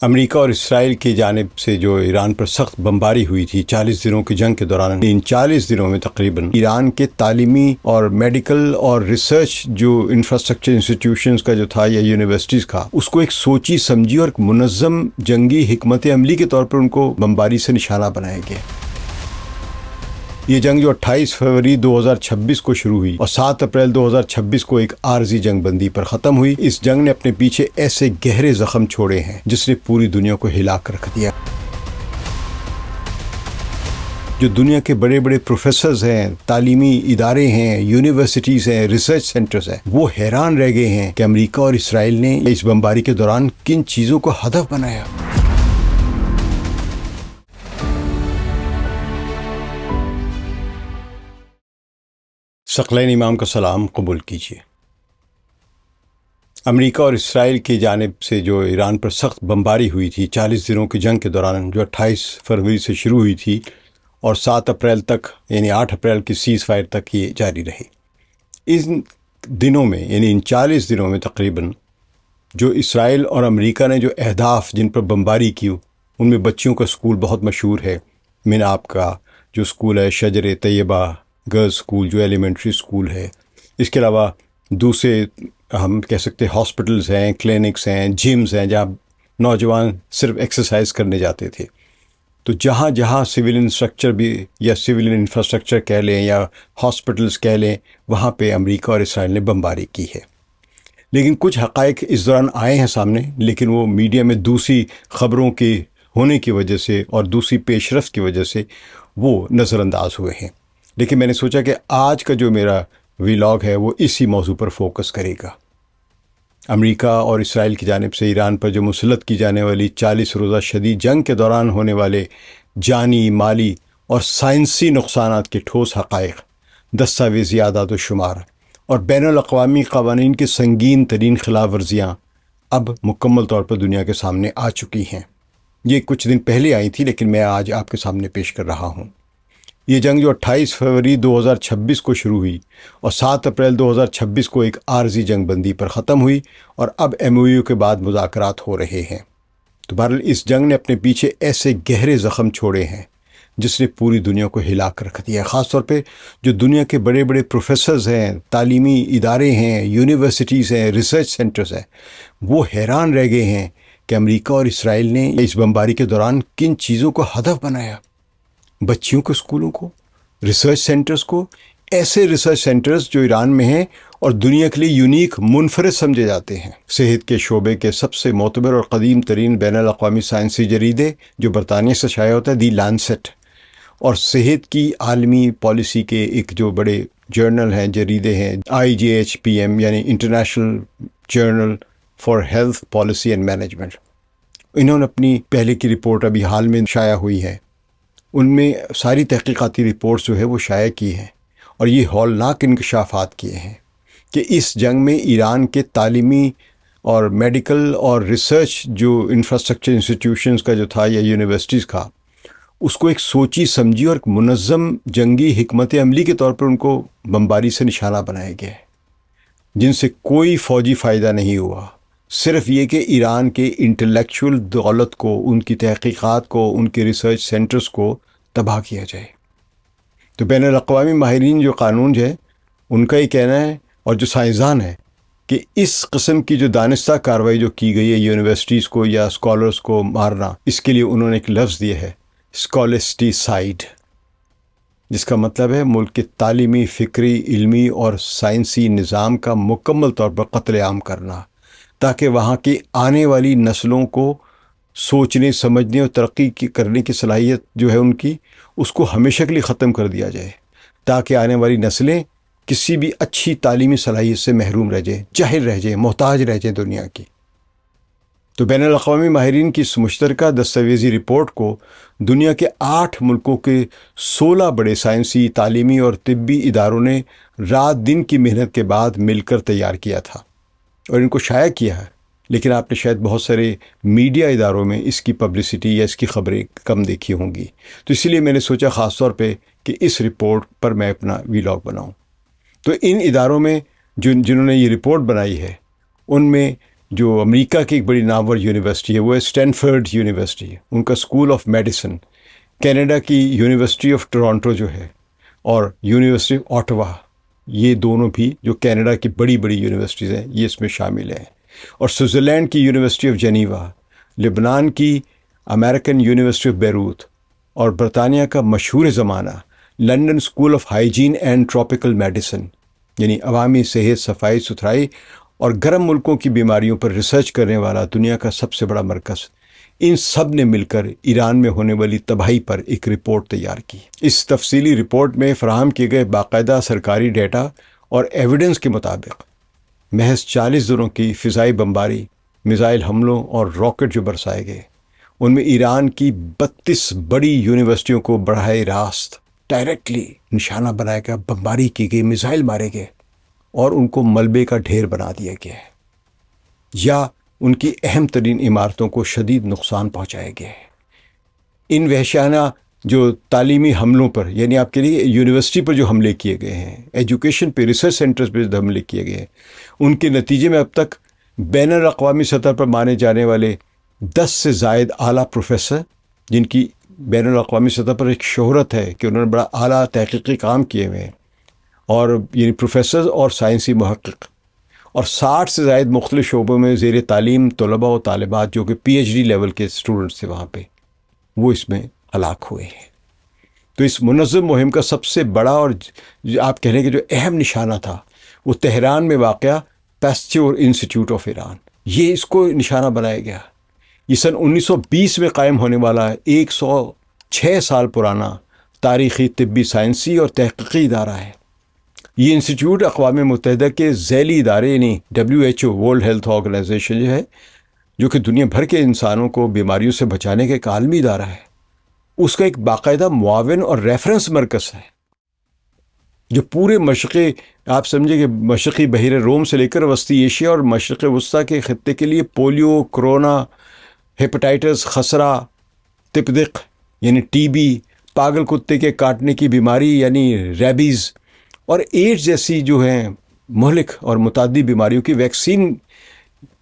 امریکہ اور اسرائیل کی جانب سے جو ایران پر سخت بمباری ہوئی تھی 40 دنوں کی جنگ کے دوران، ان 40 دنوں میں تقریباً ایران کے تعلیمی اور میڈیکل اور ریسرچ جو انفراسٹرکچر انسٹیٹیوشنز کا جو تھا یا یونیورسٹیز کا، اس کو ایک سوچی سمجھی اور ایک منظم جنگی حکمت عملی کے طور پر ان کو بمباری سے نشانہ بنایا گیا۔ یہ جنگ جو 28 فروری 2026 کو شروع ہوئی اور 7 اپریل 2026 کو ایک عارضی جنگ بندی پر ختم ہوئی، اس جنگ نے اپنے پیچھے ایسے گہرے زخم چھوڑے ہیں جس نے پوری دنیا کو ہلا کر رکھ دیا۔ جو دنیا کے بڑے بڑے پروفیسرز ہیں، تعلیمی ادارے ہیں، یونیورسٹیز ہیں، ریسرچ سینٹرز ہیں، وہ حیران رہ گئے ہیں کہ امریکہ اور اسرائیل نے اس بمباری کے دوران کن چیزوں کو ہدف بنایا۔ ثقلین امام کا سلام قبول کیجیے۔ امریکہ اور اسرائیل کی جانب سے جو ایران پر سخت بمباری ہوئی تھی 40 دنوں کی جنگ کے دوران، جو 28 فروری سے شروع ہوئی تھی اور 7 اپریل تک یعنی 8 اپریل کی سیز فائر تک یہ جاری رہی، ان دنوں میں یعنی ان 40 دنوں میں تقریباً جو اسرائیل اور امریکہ نے جو اہداف جن پر بمباری کی، ان میں بچیوں کا اسکول بہت مشہور ہے، مناب کا جو اسکول ہے، شجر طیبہ گرلز اسکول جو ایلیمنٹری اسکول ہے، اس کے علاوہ دوسرے ہم کہہ سکتے ہاسپٹلز ہیں، کلینکس ہیں، جمز ہیں جہاں نوجوان صرف ایکسرسائز کرنے جاتے تھے۔ تو جہاں جہاں سول انفراسٹرکچر بھی یا سول انفراسٹرکچر کہہ لیں یا ہاسپٹلز کہہ لیں، وہاں پہ امریکہ اور اسرائیل نے بمباری کی ہے۔ لیکن کچھ حقائق اس دوران آئے ہیں سامنے، لیکن وہ میڈیا میں دوسری خبروں کے ہونے کی وجہ سے اور دوسری پیش رفت کی وجہ سے وہ نظر انداز ہوئے ہیں۔ لیکن میں نے سوچا کہ آج کا جو میرا ویلاگ ہے وہ اسی موضوع پر فوکس کرے گا۔ امریکہ اور اسرائیل کی جانب سے ایران پر جو مسلط کی جانے والی 40 روزہ شدید جنگ کے دوران ہونے والے جانی، مالی اور سائنسی نقصانات کے ٹھوس حقائق، دستاویزی اعداد و شمار اور بین الاقوامی قوانین کی سنگین ترین خلاف ورزیاں اب مکمل طور پر دنیا کے سامنے آ چکی ہیں۔ یہ کچھ دن پہلے آئی تھی لیکن میں آج آپ کے سامنے پیش کر رہا ہوں۔ یہ جنگ جو 28 فروری 2026 کو شروع ہوئی اور 7 اپریل 2026 کو ایک عارضی جنگ بندی پر ختم ہوئی اور اب MOU کے بعد مذاکرات ہو رہے ہیں۔ تو بہرحال اس جنگ نے اپنے پیچھے ایسے گہرے زخم چھوڑے ہیں جس نے پوری دنیا کو ہلا کر رکھ دیا، خاص طور پہ جو دنیا کے بڑے بڑے پروفیسرز ہیں، تعلیمی ادارے ہیں، یونیورسٹیز ہیں، ریسرچ سینٹرز ہیں، وہ حیران رہ گئے ہیں کہ امریکہ اور اسرائیل نے اس بمباری کے دوران کن چیزوں کو ہدف بنایا۔ بچیوں کے اسکولوں کو، ریسرچ سینٹرز کو، ایسے ریسرچ سینٹرز جو ایران میں ہیں اور دنیا کے لیے یونیک، منفرد سمجھے جاتے ہیں۔ صحت کے شعبے کے سب سے معتبر اور قدیم ترین بین الاقوامی سائنسی جریدے جو برطانیہ سے شائع ہوتا ہے، دی لانسیٹ، اور صحت کی عالمی پالیسی کے ایک جو بڑے جرنل ہیں، جریدے ہیں، IJHPM یعنی international journal for health policy and management, انہوں نے اپنی پہلے کی رپورٹ ابھی حال میں شائع ہوئی ہے، ان میں ساری تحقیقاتی رپورٹس جو ہے وہ شائع کی ہیں اور یہ ہولناک انکشافات کیے ہیں کہ اس جنگ میں ایران کے تعلیمی اور میڈیکل اور ریسرچ جو انفراسٹرکچر انسٹیٹیوشنز کا جو تھا یا یونیورسٹیز کا، اس کو ایک سوچی سمجھی اور ایک منظم جنگی حکمت عملی کے طور پر ان کو بمباری سے نشانہ بنایا گیا ہے، جن سے کوئی فوجی فائدہ نہیں ہوا، صرف یہ کہ ایران کے انٹلیکچول دولت کو، ان کی تحقیقات کو، ان کے ریسرچ سینٹرز کو تباہ کیا جائے۔ تو بین الاقوامی ماہرین جو قانون ہے ان کا یہ کہنا ہے اور جو سائنسدان ہیں کہ اس قسم کی جو دانستہ کارروائی جو کی گئی ہے یونیورسٹیز کو یا اسکالرز کو مارنا، اس کے لیے انہوں نے ایک لفظ دیا ہے اسکالسٹیسائڈ، جس کا مطلب ہے ملک کے تعلیمی، فکری، علمی اور سائنسی نظام کا مکمل طور پر قتل عام کرنا، تاکہ وہاں کی آنے والی نسلوں کو سوچنے، سمجھنے اور ترقی کرنے کی صلاحیت جو ہے ان کی، اس کو ہمیشہ کے لیے ختم کر دیا جائے، تاکہ آنے والی نسلیں کسی بھی اچھی تعلیمی صلاحیت سے محروم رہ جائیں، جاہل رہ جائیں، محتاج رہ جائیں دنیا کی۔ تو بین الاقوامی ماہرین کی اس مشترکہ دستاویزی رپورٹ کو دنیا کے 8 ملکوں کے 16 بڑے سائنسی، تعلیمی اور طبی اداروں نے رات دن کی محنت کے بعد مل کر تیار کیا تھا اور ان کو شائع کیا ہے، لیکن آپ نے شاید بہت سارے میڈیا اداروں میں اس کی پبلسٹی یا اس کی خبریں کم دیکھی ہوں گی، تو اسی لیے میں نے سوچا خاص طور پہ کہ اس رپورٹ پر میں اپنا ویلاگ بناؤں۔ تو ان اداروں میں جنہوں نے یہ رپورٹ بنائی ہے، ان میں جو امریکہ کی ایک بڑی نامور یونیورسٹی ہے وہ ہے اسٹینفرڈ یونیورسٹی، ان کا اسکول آف میڈیسن، کینیڈا کی یونیورسٹی آف ٹورانٹو جو ہے، اور یونیورسٹی آف آٹوا، یہ دونوں بھی جو کینیڈا کی بڑی بڑی یونیورسٹیز ہیں یہ اس میں شامل ہیں، اور سوئٹزرلینڈ کی یونیورسٹی آف جنیوا، لبنان کی امریکن یونیورسٹی آف بیروت، اور برطانیہ کا مشہور زمانہ London school of hygiene and tropical medicine, یعنی عوامی صحت، صفائی ستھرائی اور گرم ملکوں کی بیماریوں پر ریسرچ کرنے والا دنیا کا سب سے بڑا مرکز، ان سب نے مل کر ایران میں ہونے والی تباہی پر ایک رپورٹ تیار کی۔ اس تفصیلی رپورٹ میں فراہم کیے گئے باقاعدہ سرکاری ڈیٹا اور ایویڈنس کے مطابق محض 40 دنوں کی فضائی بمباری، میزائل حملوں اور راکٹ جو برسائے گئے، ان میں ایران کی 32 بڑی یونیورسٹیوں کو براہ راست ڈائریکٹلی نشانہ بنایا گیا، بمباری کی گئی، میزائل مارے گئے اور ان کو ملبے کا ڈھیر بنا دیا گیا ہے، یا ان کی اہم ترین عمارتوں کو شدید نقصان پہنچائے گئے ہیں۔ ان وحشیانہ جو تعلیمی حملوں پر، یعنی آپ کے لیے یونیورسٹی پر جو حملے کیے گئے ہیں، ایجوکیشن پہ، ریسرچ سینٹرز پہ جو حملے کیے گئے ہیں، ان کے نتیجے میں اب تک بین الاقوامی سطح پر مانے جانے والے 10 سے زائد اعلیٰ پروفیسر، جن کی بین الاقوامی سطح پر ایک شہرت ہے کہ انہوں نے بڑا اعلیٰ تحقیقی کام کیے ہوئے ہیں، اور یعنی پروفیسرز اور سائنسی محقق، اور 60 سے زائد مختلف شعبوں میں زیر تعلیم طلباء و طالبات جو کہ پی ایچ ڈی لیول کے اسٹوڈنٹس تھے وہاں پہ، وہ اس میں ہلاک ہوئے ہیں۔ تو اس منظم مہم کا سب سے بڑا اور آپ کہہ لیں کہ جو اہم نشانہ تھا، وہ تہران میں واقع پیسچور انسٹیٹیوٹ آف ایران، یہ اس کو نشانہ بنایا گیا۔ یہ سن 1920 میں قائم ہونے والا 106 سال پرانا تاریخی، طبی، سائنسی اور تحقیقی ادارہ ہے۔ یہ انسٹیٹیوٹ اقوام متحدہ کے ذیلی ادارے یعنی WHO، ورلڈ ہیلتھ آرگنائزیشن جو ہے، جو کہ دنیا بھر کے انسانوں کو بیماریوں سے بچانے کا ایک عالمی ادارہ ہے، اس کا ایک باقاعدہ معاون اور ریفرنس مرکز ہے، جو پورے مشرقی، آپ سمجھے کہ مشرقی بحیرہ روم سے لے کر وسطی ایشیا اور مشرق وسطیٰ کے خطے کے لیے پولیو، کرونا، ہیپاٹائٹس، خسرہ، تپدق یعنی ٹی بی، پاگل کتے کے کاٹنے کی بیماری یعنی ریبیز، اور ایڈز جیسی جو ہیں مہلک اور متعدی بیماریوں کی ویکسین،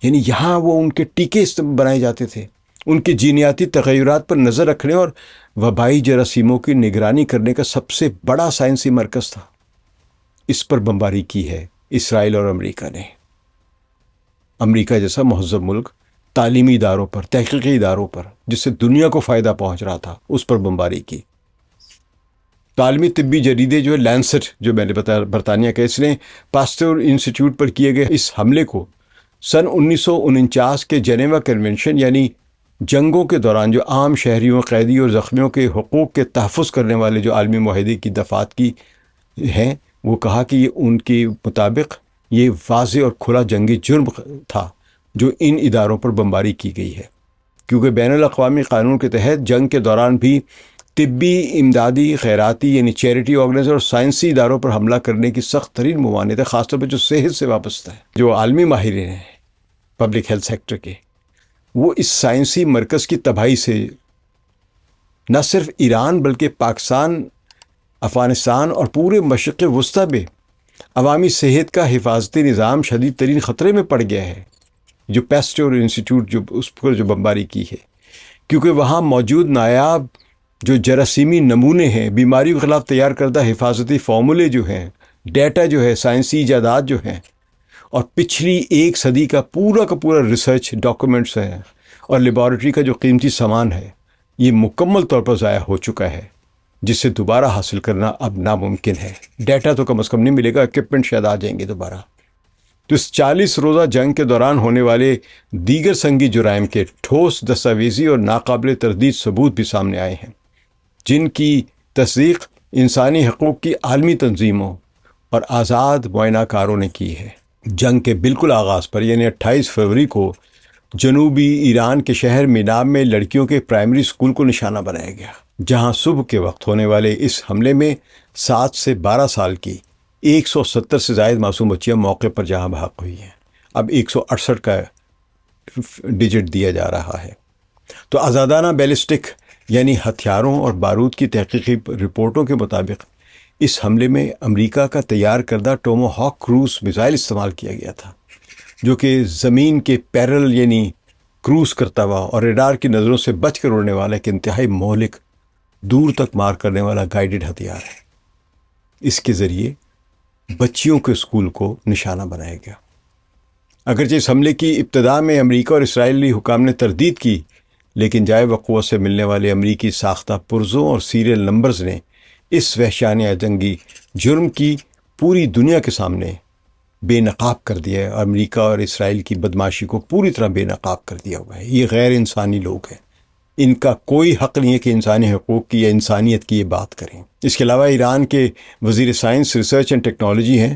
یعنی یہاں وہ ان کے ٹیکے بنائے جاتے تھے، ان کے جینیاتی تغیرات پر نظر رکھنے اور وبائی جراثیموں کی نگرانی کرنے کا سب سے بڑا سائنسی مرکز تھا۔ اس پر بمباری کی ہے اسرائیل اور امریکہ نے۔ امریکہ جیسا مہذب ملک تعلیمی اداروں پر، تحقیقی اداروں پر، جس سے دنیا کو فائدہ پہنچ رہا تھا، اس پر بمباری کی۔ عالمی طبی جریدے جو ہے لینسٹ، جو میں نے بتایا برطانیہ کا، اس نے پاسٹور انسٹیٹیوٹ پر کیے گئے اس حملے کو سن 1949 کے جنیوا کنونشن، یعنی جنگوں کے دوران جو عام شہریوں، قیدی اور زخمیوں کے حقوق کے تحفظ کرنے والے جو عالمی معاہدے کی دفعات کی ہیں، وہ کہا کہ یہ ان کے مطابق یہ واضح اور کھلا جنگی جرم تھا جو ان اداروں پر بمباری کی گئی ہے، کیونکہ بین الاقوامی قانون کے تحت جنگ کے دوران بھی طبی، امدادی، خیراتی یعنی چیریٹی آرگنائزر اور سائنسی اداروں پر حملہ کرنے کی سخت ترین ممانعت ہے، خاص طور پر جو صحت سے وابستہ ہے، جو عالمی ماہرین ہیں پبلک ہیلتھ سیکٹر کے، وہ اس سائنسی مرکز کی تباہی سے نہ صرف ایران بلکہ پاکستان، افغانستان اور پورے مشرق وسطیٰ میں عوامی صحت کا حفاظتی نظام شدید ترین خطرے میں پڑ گیا ہے، جو پیسٹور انسٹیٹیوٹ جو اس پر جو بمباری کی ہے، کیونکہ وہاں موجود نایاب جو جراثیمی نمونے ہیں، بیماریوں کے خلاف تیار کردہ حفاظتی فارمولے جو ہیں، ڈیٹا جو ہے، سائنسی ایجادات جو ہیں، اور پچھلی 1 صدی کا پورا ریسرچ ڈاکومنٹس ہیں، اور لیبارٹری کا جو قیمتی سامان ہے، یہ مکمل طور پر ضائع ہو چکا ہے، جس سے دوبارہ حاصل کرنا اب ناممکن ہے۔ ڈیٹا تو کم از کم نہیں ملے گا، اکوپمنٹ شاید آ جائیں گے دوبارہ۔ تو اس 40 روزہ جنگ کے دوران ہونے والے دیگر سنگی جرائم کے ٹھوس دستاویزی اور ناقابل تردید ثبوت بھی سامنے آئے ہیں، جن کی تصدیق انسانی حقوق کی عالمی تنظیموں اور آزاد معائنہ کاروں نے کی ہے۔ جنگ کے بالکل آغاز پر یعنی 28 فروری کو جنوبی ایران کے شہر میناب میں لڑکیوں کے پرائمری اسکول کو نشانہ بنایا گیا، جہاں صبح کے وقت ہونے والے اس حملے میں 7 سے 12 سال کی 170 سے زائد معصوم بچیاں موقع پر جہاں بحق ہوئی ہیں۔ اب 168 کا ڈیجٹ دیا جا رہا ہے۔ تو آزادانہ بیلسٹک یعنی ہتھیاروں اور بارود کی تحقیقی رپورٹوں کے مطابق اس حملے میں امریکہ کا تیار کردہ ٹوماہاک کروز میزائل استعمال کیا گیا تھا، جو کہ زمین کے پیرل یعنی کروز کرتا ہوا اور ریڈار کی نظروں سے بچ کر اڑنے والا ایک انتہائی مہلک دور تک مار کرنے والا گائیڈڈ ہتھیار ہے۔ اس کے ذریعے بچیوں کے اسکول کو نشانہ بنایا گیا۔ اگرچہ اس حملے کی ابتدا میں امریکہ اور اسرائیلی حکام نے تردید کی، لیکن جائے وقوع سے ملنے والے امریکی ساختہ پرزوں اور سیریل نمبرز نے اس وحشیانہ جنگی جرم کی پوری دنیا کے سامنے بے نقاب کر دیا ہے۔ امریکہ اور اسرائیل کی بدماشی کو پوری طرح بے نقاب کر دیا ہوا ہے۔ یہ غیر انسانی لوگ ہیں، ان کا کوئی حق نہیں ہے کہ انسانی حقوق کی یا انسانیت کی یہ بات کریں۔ اس کے علاوہ ایران کے وزیر سائنس، ریسرچ اینڈ ٹیکنالوجی ہیں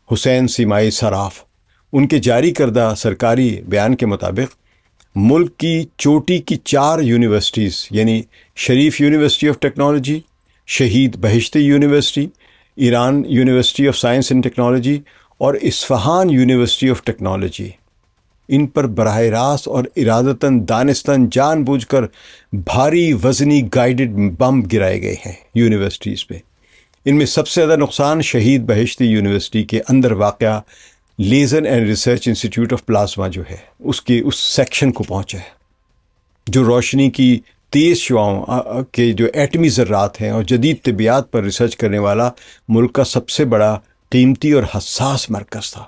حسین سیمائی صراف۔ ان کے جاری کردہ سرکاری بیان کے مطابق ملک کی چوٹی کی 4 یونیورسٹیز یعنی شریف university of Technology, Shahid Beheshti University, Iran University of Science and Technology اور اصفہان یونیورسٹی آف ٹیکنالوجی، ان پر براہ راست اور ارادتاً دانستاً جان بوجھ کر بھاری وزنی گائیڈڈ بم گرائے گئے ہیں یونیورسٹیز پہ۔ ان میں سب سے زیادہ نقصان شہید بہشتی یونیورسٹی کے اندر واقع laser and research institute of plasma جو ہے اس سیکشن کو پہنچا ہے، جو روشنی کی تیز شعاؤں کے جو ایٹمی ذرات ہیں اور جدید طبیعیات پر ریسرچ کرنے والا ملک کا سب سے بڑا قیمتی اور حساس مرکز تھا۔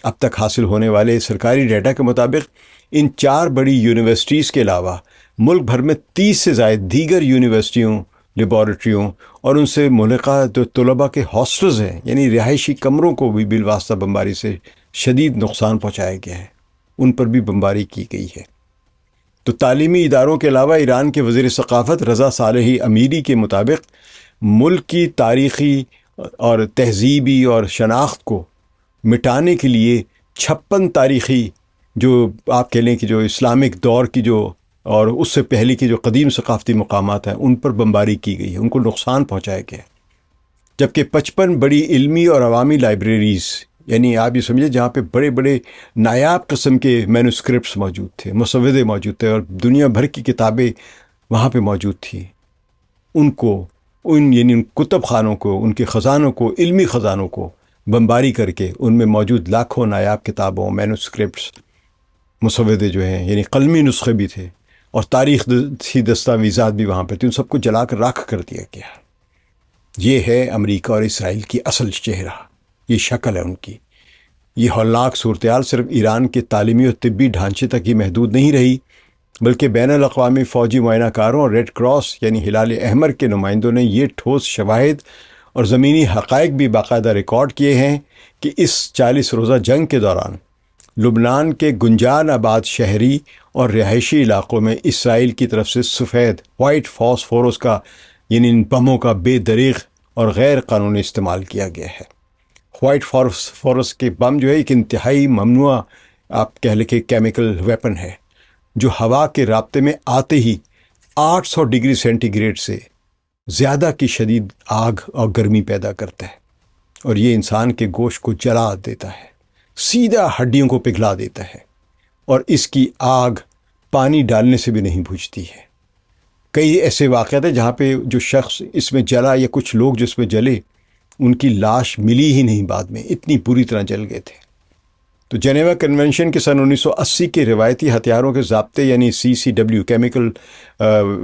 اب تک حاصل ہونے والے سرکاری ڈیٹا کے مطابق ان 4 بڑی یونیورسٹیز کے علاوہ ملک بھر میں 30 سے زائد دیگر یونیورسٹیوں، لیبارٹریوں اور ان سے ملحقہ جو طلباء کے ہاسٹلز ہیں یعنی رہائشی کمروں کو بھی بالواسطہ بمباری سے شدید نقصان پہنچایا گیا ہے، ان پر بھی بمباری کی گئی ہے۔ تو تعلیمی اداروں کے علاوہ ایران کے وزیر ثقافت رضا صالحی امیری کے مطابق ملک کی تاریخی اور تہذیبی اور شناخت کو مٹانے کے لیے 56 تاریخی جو آپ کہہ لیں کہ جو اسلامک دور کی جو اور اس سے پہلے کی جو قدیم ثقافتی مقامات ہیں ان پر بمباری کی گئی ہے، ان کو نقصان پہنچایا گیا ہے۔ جبکہ 55 بڑی علمی اور عوامی لائبریریز یعنی آپ یہ سمجھے جہاں پہ بڑے بڑے نایاب قسم کے مینوسکرپٹس موجود تھے، مسودے موجود تھے اور دنیا بھر کی کتابیں وہاں پہ موجود تھیں، یعنی ان کتب خانوں کو، ان کے خزانوں کو، علمی خزانوں کو بمباری کر کے ان میں موجود لاکھوں نایاب کتابوں، مینوسکرپٹس، مسودے جو ہیں یعنی قلمی نسخے بھی تھے اور تاریخی دستاویزات بھی وہاں پہ تھے، ان سب کو جلا کر راکھ کر دیا گیا۔ یہ ہے امریکہ اور اسرائیل کی اصل چہرہ، یہ شکل ہے ان کی۔ یہ ہولناک صورتحال صرف ایران کے تعلیمی اور طبی ڈھانچے تک ہی محدود نہیں رہی، بلکہ بین الاقوامی فوجی معائنہ کاروں اور ریڈ کراس یعنی ہلال احمر کے نمائندوں نے یہ ٹھوس شواہد اور زمینی حقائق بھی باقاعدہ ریکارڈ کیے ہیں کہ اس 40 روزہ جنگ کے دوران لبنان کے گنجان آباد شہری اور رہائشی علاقوں میں اسرائیل کی طرف سے سفید وائٹ فاسفورس کا یعنی ان بموں کا بے دریغ اور غیر قانونی استعمال کیا گیا ہے۔ وائٹ فاسفورس کے بم جو ہے ایک انتہائی ممنوع آپ کہہ لیں کہ کیمیکل ویپن ہے جو ہوا کے رابطے میں آتے ہی 800 ڈگری سینٹی گریڈ سے زیادہ کی شدید آگ اور گرمی پیدا کرتا ہے، اور یہ انسان کے گوشت کو جلا دیتا ہے، سیدھا ہڈیوں کو پگھلا دیتا ہے، اور اس کی آگ پانی ڈالنے سے بھی نہیں بجھتی ہے۔ کئی ایسے واقعات ہیں جہاں پہ جو شخص اس میں جلا یا کچھ لوگ جو اس میں جلے ان کی لاش ملی ہی نہیں، بعد میں اتنی بری طرح جل گئے تھے۔ تو جنیوا کنونشن کے سن 1980 کے روایتی ہتھیاروں کے ضابطے یعنی CCW کیمیکل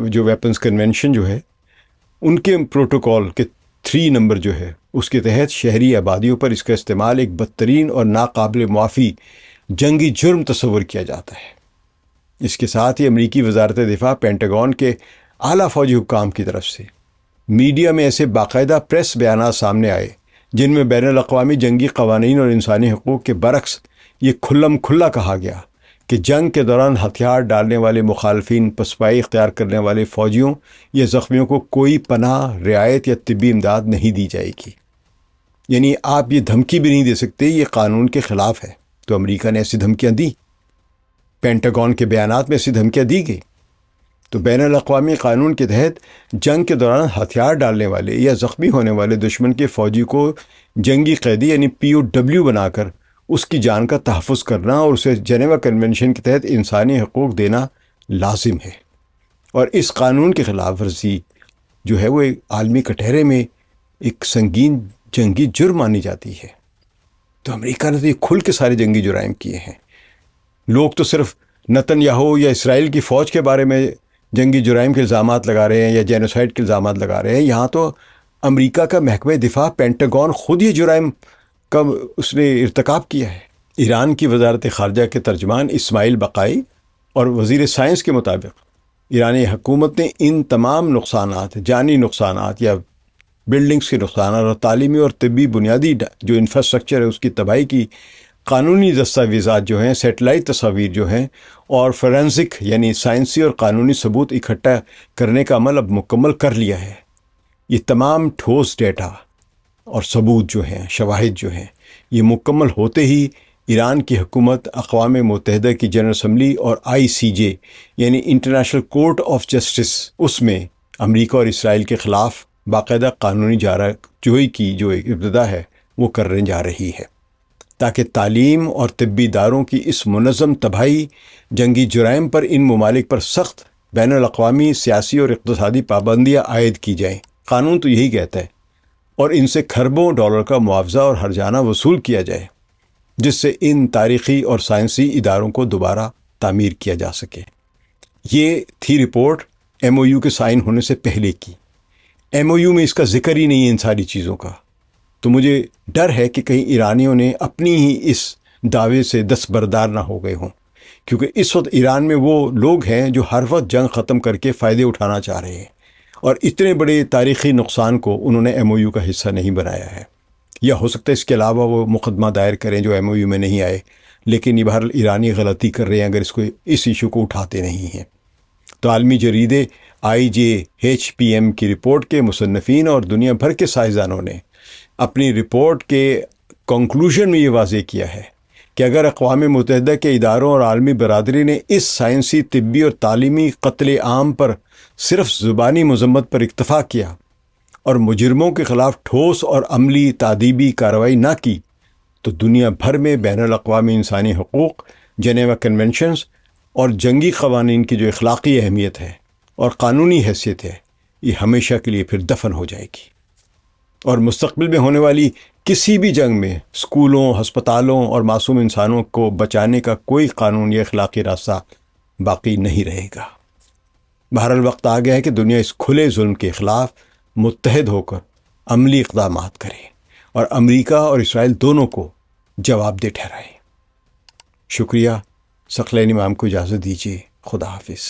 جو ویپنز کنونشن جو ہے ان کے پروٹوکول کے 3 نمبر جو ہے اس کے تحت شہری آبادیوں پر اس کا استعمال ایک بدترین اور ناقابل معافی جنگی جرم تصور کیا جاتا ہے۔ اس کے ساتھ ہی امریکی وزارت دفاع پینٹاگون کے اعلیٰ فوجی حکام کی طرف سے میڈیا میں ایسے باقاعدہ پریس بیانات سامنے آئے جن میں بین الاقوامی جنگی قوانین اور انسانی حقوق کے برعکس یہ کھلم کھلا کہا گیا کہ جنگ کے دوران ہتھیار ڈالنے والے مخالفین، پسپائی اختیار کرنے والے فوجیوں یا زخمیوں کو کوئی پناہ، رعایت یا طبی امداد نہیں دی جائے گی۔ یعنی آپ یہ دھمکی بھی نہیں دے سکتے، یہ قانون کے خلاف ہے۔ تو امریکہ نے ایسی دھمکیاں دی، پینٹاگون کے بیانات میں ایسی دھمکیاں دی گئی۔ تو بین الاقوامی قانون کے تحت جنگ کے دوران ہتھیار ڈالنے والے یا زخمی ہونے والے دشمن کے فوجی کو جنگی قیدی یعنی POW بنا کر اس کی جان کا تحفظ کرنا اور اسے جنیوا کنونشن کے تحت انسانی حقوق دینا لازم ہے، اور اس قانون کی خلاف ورزی جو ہے وہ ایک عالمی کٹہرے میں ایک سنگین جنگی جرم مانی جاتی ہے۔ تو امریکہ نے تو یہ کھل کے سارے جنگی جرائم کیے ہیں. لوگ تو صرف نتن یاہو یا اسرائیل کی فوج کے بارے میں جنگی جرائم کے الزامات لگا رہے ہیں یا جینوسائڈ کے الزامات لگا رہے ہیں. یہاں تو امریکہ کا محکمہ دفاع پینٹاگون خود یہ جرائم کا اس نے ارتکاب کیا ہے. ایران کی وزارت خارجہ کے ترجمان اسماعیل بقائی اور وزیر سائنس کے مطابق ایرانی حکومت نے ان تمام نقصانات، جانی نقصانات یا بلڈنگز کے نقصانات اور تعلیمی اور طبی بنیادی جو انفراسٹرکچر ہے اس کی تباہی کی قانونی دستاویزات جو ہیں، سیٹلائٹ تصاویر جو ہیں اور فورینزک یعنی سائنسی اور قانونی ثبوت اکٹھا کرنے کا عمل اب مکمل کر لیا ہے. یہ تمام ٹھوس ڈیٹا اور ثبوت جو ہیں، شواہد جو ہیں، یہ مکمل ہوتے ہی ایران کی حکومت اقوام متحدہ کی جنرل اسمبلی اور ICJ یعنی انٹرنیشنل کورٹ آف جسٹس اس میں امریکہ اور اسرائیل کے خلاف باقاعدہ قانونی چارہ جوئی کی جو ابتدا ہے وہ کرنے جا رہی ہے، تاکہ تعلیم اور طبی اداروں کی اس منظم تباہی، جنگی جرائم پر ان ممالک پر سخت بین الاقوامی سیاسی اور اقتصادی پابندیاں عائد کی جائیں. قانون تو یہی کہتا ہے، اور ان سے کھربوں ڈالر کا معاوضہ اور ہرجانہ وصول کیا جائے، جس سے ان تاریخی اور سائنسی اداروں کو دوبارہ تعمیر کیا جا سکے. یہ تھی رپورٹ MOU کے سائن ہونے سے پہلے کی. MOU میں اس کا ذکر ہی نہیں ہے ان ساری چیزوں کا. تو مجھے ڈر ہے کہ کہیں ایرانیوں نے اپنی ہی اس دعوے سے دستبردار نہ ہو گئے ہوں، کیونکہ اس وقت ایران میں وہ لوگ ہیں جو ہر وقت جنگ ختم کر کے فائدے اٹھانا چاہ رہے ہیں، اور اتنے بڑے تاریخی نقصان کو انہوں نے MOU کا حصہ نہیں بنایا ہے. یا ہو سکتا ہے اس کے علاوہ وہ مقدمہ دائر کریں جو MOU میں نہیں آئے، لیکن یہ بہرحال ایرانی غلطی کر رہے ہیں اگر اس ایشو کو اٹھاتے نہیں ہیں. تو عالمی جریدے IJHPM کی رپورٹ کے مصنفین اور دنیا بھر کے سائنسدانوں نے اپنی رپورٹ کے کنکلوژن میں یہ واضح کیا ہے کہ اگر اقوام متحدہ کے اداروں اور عالمی برادری نے اس سائنسی، طبی اور تعلیمی قتل عام پر صرف زبانی مذمت پر اکتفا کیا اور مجرموں کے خلاف ٹھوس اور عملی تادیبی کارروائی نہ کی، تو دنیا بھر میں بین الاقوامی انسانی حقوق، جنیوا کنونشنز اور جنگی قوانین کی جو اخلاقی اہمیت ہے اور قانونی حیثیت ہے، یہ ہمیشہ کے لیے پھر دفن ہو جائے گی. اور مستقبل میں ہونے والی کسی بھی جنگ میں اسکولوں، ہسپتالوں اور معصوم انسانوں کو بچانے کا کوئی قانون یا اخلاقی راستہ باقی نہیں رہے گا. بہرحال وقت آ گیا ہے کہ دنیا اس کھلے ظلم کے خلاف متحد ہو کر عملی اقدامات کرے اور امریکہ اور اسرائیل دونوں کو جواب دہ ٹھہرائے. شکریہ. ثقلین امام کو اجازت دیجیے. خدا حافظ.